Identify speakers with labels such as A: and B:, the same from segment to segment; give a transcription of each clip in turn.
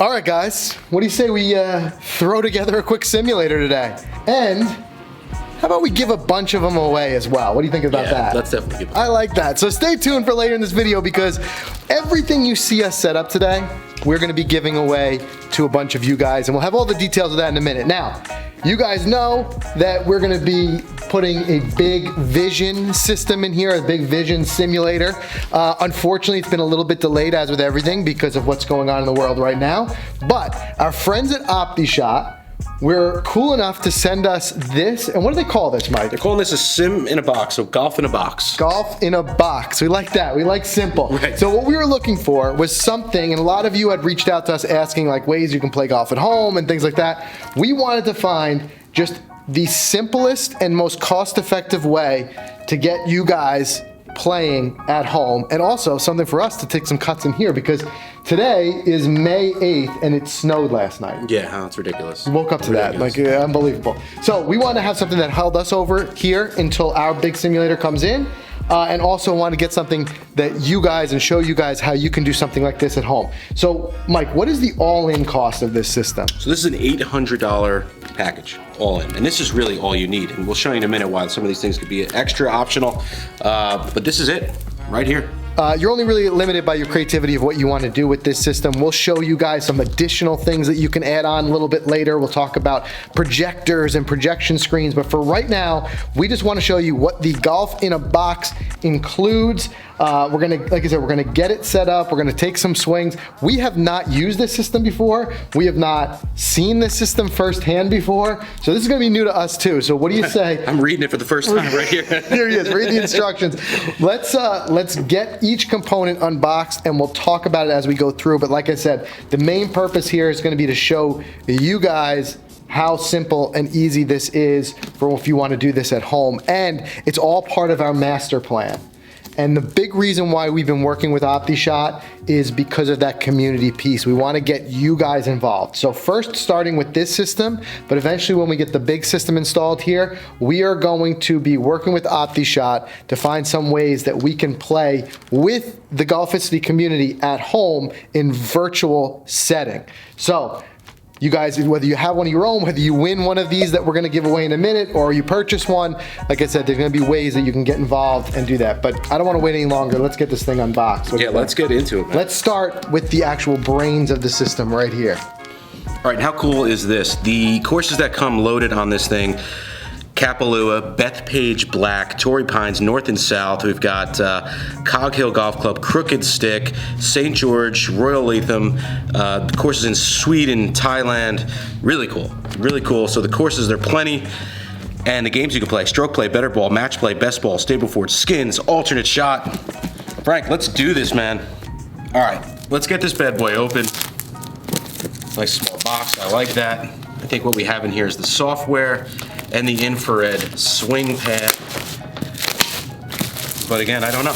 A: All right, guys, what do you say we throw together a quick simulator today? And how about we give a bunch of them away as well? What do you think about that?
B: Let's definitely give them.
A: I like that. So stay tuned for later in this video because everything you see us set up today, we're going to be giving away to a bunch of you guys, and we'll have all the details of that in a minute. Now, you guys know that we're going to be putting a big vision system in here, a big vision simulator. Unfortunately, it's been a little bit delayed as with everything because of what's going on in the world right now. But our friends at OptiShot, we're cool enough to send us this, and what do they call this, Mike?
B: They're calling this a sim in a box, so golf in a box.
A: Golf in a box. We like that. We like simple.
B: Right.
A: So what we were looking for was something, and a lot of you had reached out to us asking like ways you can play golf at home and things like that. We wanted to find just the simplest and most cost-effective way to get you guys playing at home, and also something for us to take some cuts in here because today is May 8th and it snowed last night.
B: Yeah, it's ridiculous.
A: Woke up to that, like unbelievable. So we want to have something that held us over here until our big simulator comes in, and also want to get something that you guys and show you guys how you can do something like this at home. So Mike, what is the all-in cost of this system?
B: So this is an $800 package, all in, and this is really all you need. And we'll show you in a minute why some of these things could be extra optional, but this is it right here.
A: You're only really limited by your creativity of what you want to do with this system. We'll show you guys some additional things that you can add on a little bit later. We'll talk about projectors and projection screens, but for right now, we just want to show you what the golf in a box includes. We're gonna, like I said, we're gonna get it set up. We're gonna take some swings. We have not used this system before. We have not seen this system firsthand before. So this is gonna be new to us too. So what do you say?
B: I'm reading it for the first time right here.
A: Here he is, read the instructions. Let's get each component unboxed and we'll talk about it as we go through. But like I said, the main purpose here is gonna be to show you guys how simple and easy this is for if you wanna do this at home. And it's all part of our master plan. And the big reason why we've been working with OptiShot is because of that community piece. We want to get you guys involved. So first starting with this system, but eventually when we get the big system installed here, we are going to be working with OptiShot to find some ways that we can play with the Golficity community at home in virtual setting. So you guys, whether you have one of your own, whether you win one of these that we're gonna give away in a minute, or you purchase one, like I said, there's gonna be ways that you can get involved and do that. But I don't wanna wait any longer. Let's get this thing unboxed.
B: Yeah, let's get into it, man.
A: Let's start with the actual brains of the system right here.
B: All right, how cool is this? The courses that come loaded on this thing: Kapalua, Bethpage Black, Torrey Pines, North and South. We've got Cog Hill Golf Club, Crooked Stick, St. George, Royal Latham, courses in Sweden, Thailand. Really cool, really cool. So the courses, there are plenty. And the games you can play: stroke play, better ball, match play, best ball, Stableford, skins, alternate shot. Frank, let's do this, man. All right, let's get this bad boy open. Nice small box, I like that. I think what we have in here is the software and the infrared swing pad. But again, I don't know.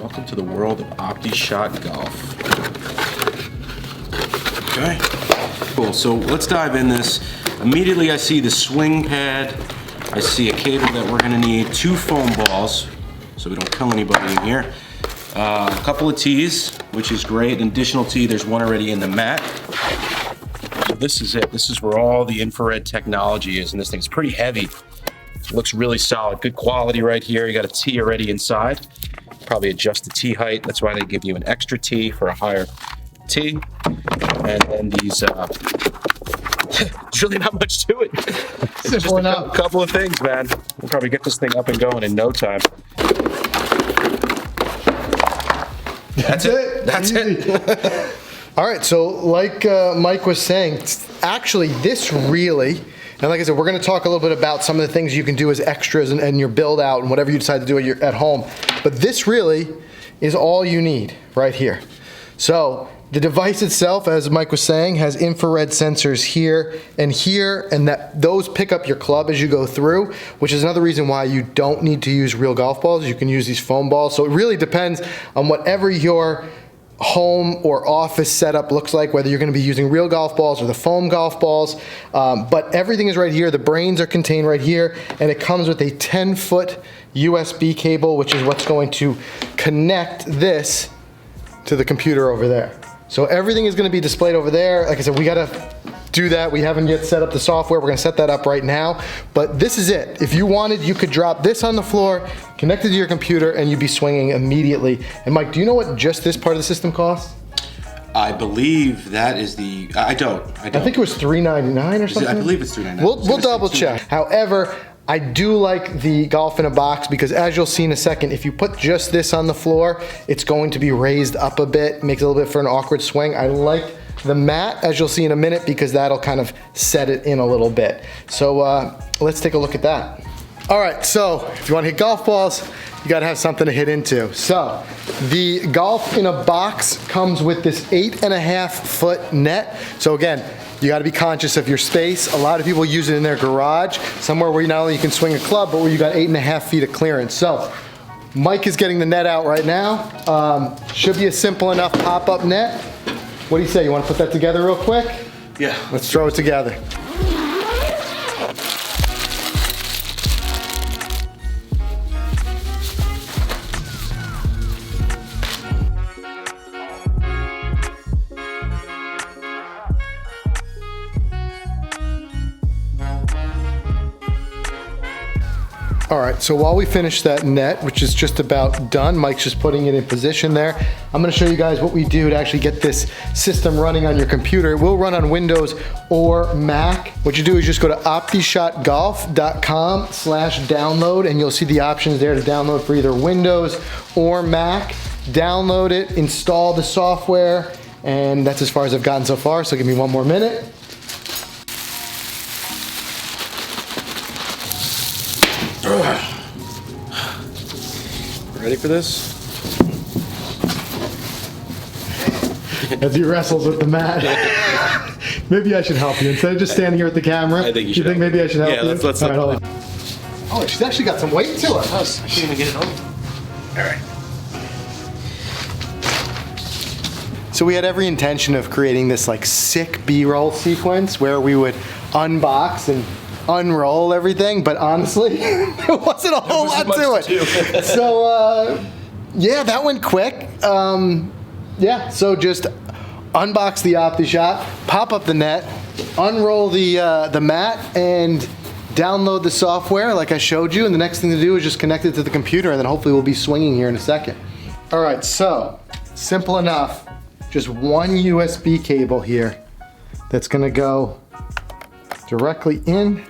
B: Welcome to the world of OptiShot Golf. Okay, cool, so let's dive in this. Immediately I see the swing pad. I see a cable that we're gonna need, 2 foam balls, so we don't kill anybody in here. A couple of tees, which is great. An additional tee, there's one already in the mat. So this is it. This is where all the infrared technology is, and this thing's pretty heavy. It looks really solid. Good quality right here. You got a tee already inside. Probably adjust the tee height. That's why they give you an extra tee for a higher tee. And then these, there's really not much to it. It's just a couple of things, man. We'll probably get this thing up and going in no time. That's it. That's it.
A: All right, so like Mike was saying, actually this really, and like I said, we're gonna talk a little bit about some of the things you can do as extras and your build out and whatever you decide to do at home, but this really is all you need right here. So the device itself, as Mike was saying, has infrared sensors here, and that those pick up your club as you go through, which is another reason why you don't need to use real golf balls. You can use these foam balls. So it really depends on whatever your home or office setup looks like, whether you're going to be using real golf balls or the foam golf balls. But everything is right here. The brains are contained right here, and it comes with a 10-foot USB cable, which is what's going to connect this to the computer over there. So everything is going to be displayed over there. Like I said, we got to do that. We haven't yet set up the software. We're going to set that up right now. But this is it. If you wanted, you could drop this on the floor, connect it to your computer, and you'd be swinging immediately. And Mike, do you know what just this part of the system costs?
B: I believe that is the. I don't.
A: I think it was $399 or something.
B: I believe it's $399.
A: We'll double check. However, I do like the golf in a box because, as you'll see in a second, if you put just this on the floor, it's going to be raised up a bit, makes it a little bit for an awkward swing. I like the mat, as you'll see in a minute, because that'll kind of set it in a little bit. So let's take a look at that. All right, so if you want to hit golf balls, you got to have something to hit into. So the golf in a box comes with this 8.5-foot net. So again, you got to be conscious of your space. A lot of people use it in their garage, somewhere where not only you can swing a club, but where you got 8.5 feet of clearance. So Mike is getting the net out right now. Should be a simple enough pop-up net. What do you say? You want to put that together real quick?
B: Yeah.
A: Let's throw it together. All right, so while we finish that net, which is just about done, Mike's just putting it in position there. I'm gonna show you guys what we do to actually get this system running on your computer. It will run on Windows or Mac. What you do is just go to OptiShotGolf.com/download, and you'll see the options there to download for either Windows or Mac. Download it, install the software, and that's as far as I've gotten so far, so give me one more minute.
B: Ready for this?
A: As he wrestles with the mat. Maybe I should help you. Instead of just standing here with the camera,
B: I think you should.
A: think maybe I should help you?
B: Yeah, let's
A: All right, hold on. Oh, she's actually got some weight to her.
B: I can't even get it on. All right.
A: So we had every intention of creating this like sick B-roll sequence where we would unbox and unroll everything, but honestly, there wasn't a whole lot to it. So yeah, that went quick. Yeah, so just unbox the OptiShot, pop up the net, unroll the mat, and download the software like I showed you, and the next thing to do is just connect it to the computer, and then hopefully we'll be swinging here in a second. All right, so simple enough. Just one USB cable here that's gonna go directly in.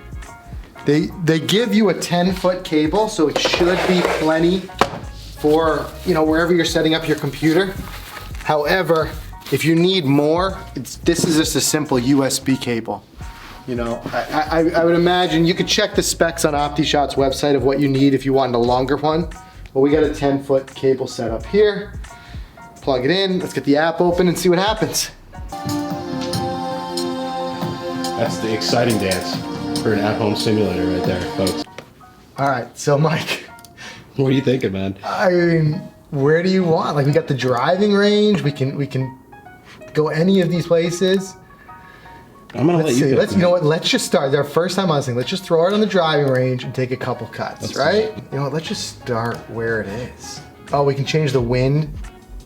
A: They give you a 10-foot cable, so it should be plenty for, you know, wherever you're setting up your computer. However, if you need more, this is just a simple USB cable. You know, I would imagine you could check the specs on OptiShot's website of what you need if you wanted a longer one. But we got a 10-foot cable set up here. Plug it in, let's get the app open and see what happens.
C: That's the exciting dance for an at-home simulator right there, folks.
A: All right, so Mike.
C: What are you thinking, man?
A: I mean, where do you want? Like, we got the driving range. We can go any of these places.
C: I'm gonna let you pick,
A: you know what? Let's just start. Our first time on this thing. Let's just throw it on the driving range and take a couple cuts, right? You know what? Let's just start where it is. Oh, we can change the wind,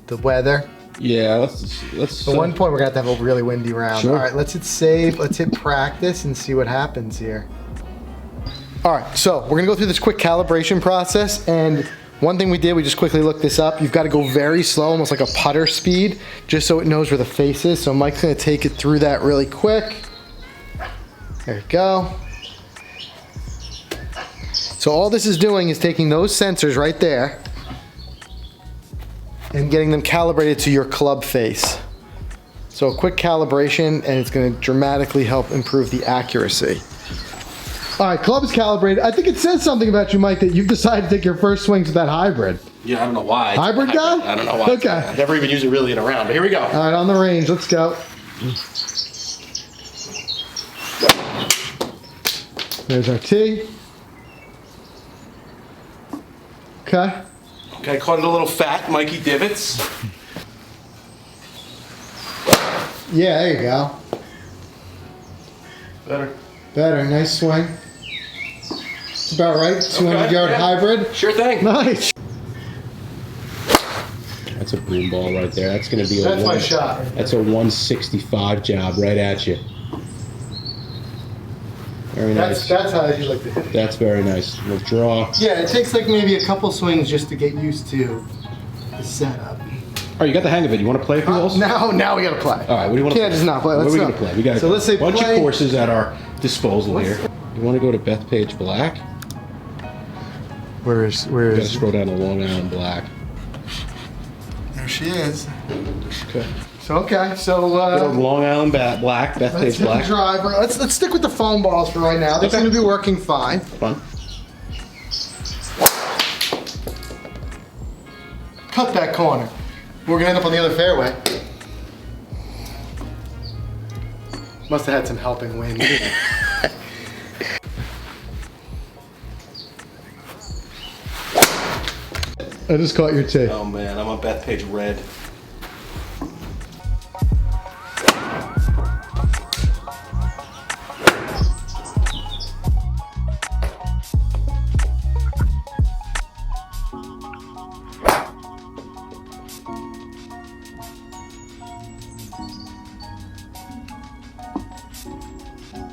A: the weather.
C: Yeah, let's.
A: At one point, we're gonna have to have a really windy round.
C: Sure.
A: All right, let's hit save. Let's hit practice and see what happens here. All right, so we're gonna go through this quick calibration process, and one thing we did, we just quickly looked this up. You've got to go very slow, almost like a putter speed, just so it knows where the face is. So Mike's gonna take it through that really quick. There you go. So all this is doing is taking those sensors right there and getting them calibrated to your club face. So a quick calibration, and it's gonna dramatically help improve the accuracy. All right, club is calibrated. I think it says something about you, Mike, that you've decided to take your first swings with that hybrid.
B: Yeah, I don't know why.
A: Hybrid guy?
B: I don't know why.
A: Okay.
B: I never even use it really in a round, but here we go.
A: All right, on the range, let's go. There's our tee. Okay.
B: Okay, caught it a little fat, Mikey divots.
A: Yeah, there you go. Better, nice swing. It's about right. 200-yard hybrid.
B: Sure thing.
A: Nice.
C: That's a broom ball right there. That's going to be a
A: That's my shot.
C: That's a 165 job right at you. Very nice.
A: That's how you like to hit it.
C: That's very nice. We'll draw.
A: Yeah, it takes like maybe a couple swings just to get used to the setup.
C: Oh, you got the hang of it. You want to play a few balls?
A: Now we gotta play.
C: All right, what do you want to play?
A: Can't just not play.
C: What
A: Let's
C: are we
A: go.
C: going to play? We got
A: So let's say
C: a bunch
A: play.
C: of courses at our disposal here. You want to go to Bethpage Black?
A: Where is?
C: You got to scroll down to Long Island Black.
A: There she is.
C: Okay.
A: So
C: Long Island Black,
A: let's
C: Bethpage
A: hit the
C: Black.
A: driver. Let's stick with the foam balls for right now. They
C: Okay.
A: seem to be working fine.
C: Fun.
A: Cut that corner. We're gonna end up on the other fairway. Must have had some helping wind. I just caught your tee.
B: Oh man, I'm on Bethpage red.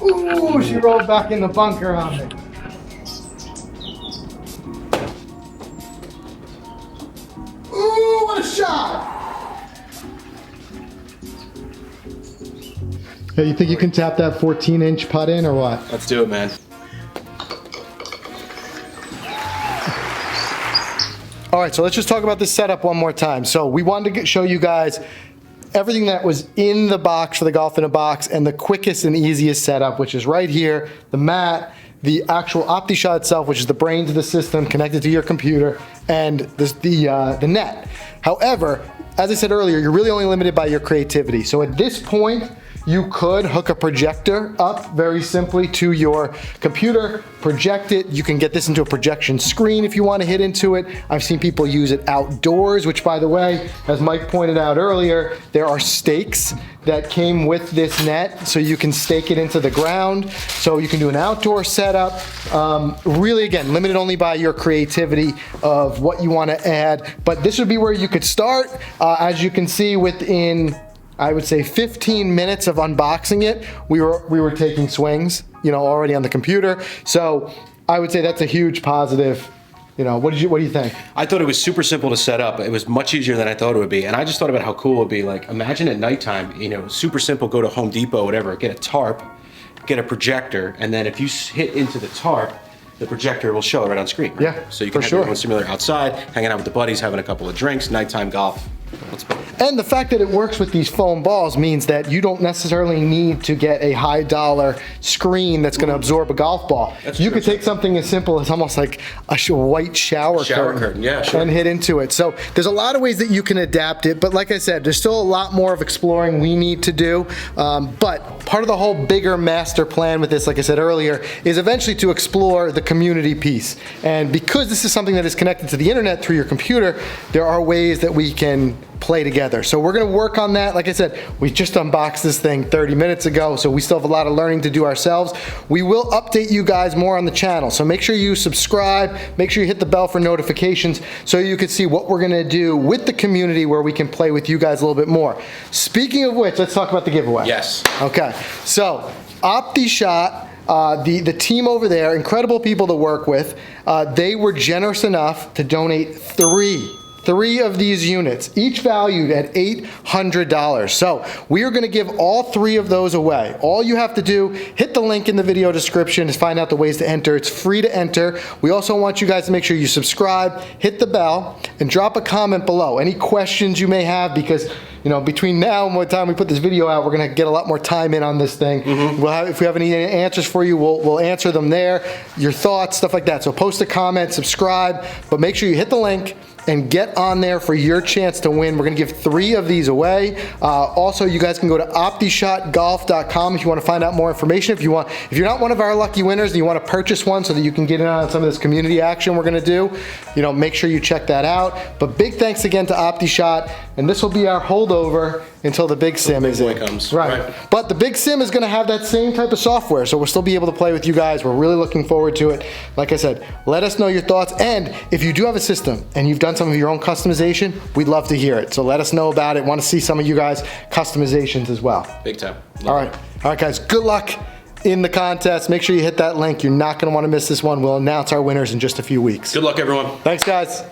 A: Ooh, she rolled back in the bunker on me. Ooh, what a shot! Hey, you think you can tap that 14-inch putt in or what?
B: Let's do it, man.
A: All right, so let's just talk about this setup one more time. So we wanted to show you guys everything that was in the box for the Golf in a Box and the quickest and easiest setup, which is right here, the mat, the actual OptiShot itself, which is the brains of the system connected to your computer, and the net. However, as I said earlier, you're really only limited by your creativity. So at this point, you could hook a projector up very simply to your computer, project it. You can get this into a projection screen if you want to hit into it. I've seen people use it outdoors, which by the way, as Mike pointed out earlier, there are stakes that came with this net, so you can stake it into the ground. So you can do an outdoor setup. Really, again, limited only by your creativity of what you want to add. But this would be where you could start. As you can see, within I would say 15 minutes of unboxing it, we were taking swings, already on the computer. So I would say that's a huge positive. What do you think?
B: I thought it was super simple to set up. It was much easier than I thought it would be. And I just thought about how cool it would be. Like, imagine at nighttime, super simple, go to Home Depot, whatever, get a tarp, get a projector, and then if you hit into the tarp, the projector will show it right on screen. Right?
A: Yeah,
B: so you can
A: for
B: have
A: sure.
B: your own simulator outside, hanging out with the buddies, having a couple of drinks, nighttime golf.
A: And the fact that it works with these foam balls means that you don't necessarily need to get a high dollar screen that's going to absorb a golf ball. You could take something as simple as almost like a white shower curtain,
B: yeah, sure.
A: and hit into it. So there's a lot of ways that you can adapt it, but like I said, there's still a lot more of exploring we need to do. But part of the whole bigger master plan with this, like I said earlier, is eventually to explore the community piece. And because this is something that is connected to the internet through your computer, there are ways that we can play together. So we're gonna work on that. Like I said, we just unboxed this thing 30 minutes ago, so we still have a lot of learning to do ourselves. We will update you guys more on the channel, so make sure you subscribe, make sure you hit the bell for notifications so you can see what we're gonna do with the community where we can play with you guys a little bit more. Speaking of which, let's talk about the giveaway.
B: Yes.
A: Okay, so OptiShot, the team over there, incredible people to work with, they were generous enough to donate three of these units, each valued at $800. So we are going to give all three of those away. All you have to do, hit the link in the video description to find out the ways to enter. It's free to enter. We also want you guys to make sure you subscribe, hit the bell, and drop a comment below. Any questions you may have, because between now and the time we put this video out, we're going to get a lot more time in on this thing. If we have any answers for you, we'll answer them there. Your thoughts, stuff like that. So post a comment, subscribe, but make sure you hit the link and get on there for your chance to win. We're going to give three of these away. Also, you guys can go to OptiShotGolf.com if you want to find out more information. If you're not one of our lucky winners and you want to purchase one so that you can get in on some of this community action we're going to do, make sure you check that out. But big thanks again to OptiShot, and this will be our hold hold over until the big sim is
B: boy
A: in.
B: comes.
A: Right.
B: Right.
A: But the big sim is going to have that same type of software, so we'll still be able to play with you guys. We're really looking forward to it. Like I said, let us know your thoughts, and if you do have a system and you've done some of your own customization, we'd love to hear it. So let us know about it. Want to see some of you guys' customizations as well.
B: Big time.
A: All right, guys. Good luck in the contest. Make sure you hit that link. You're not going to want to miss this one. We'll announce our winners in just a few weeks.
B: Good luck, everyone.
A: Thanks, guys.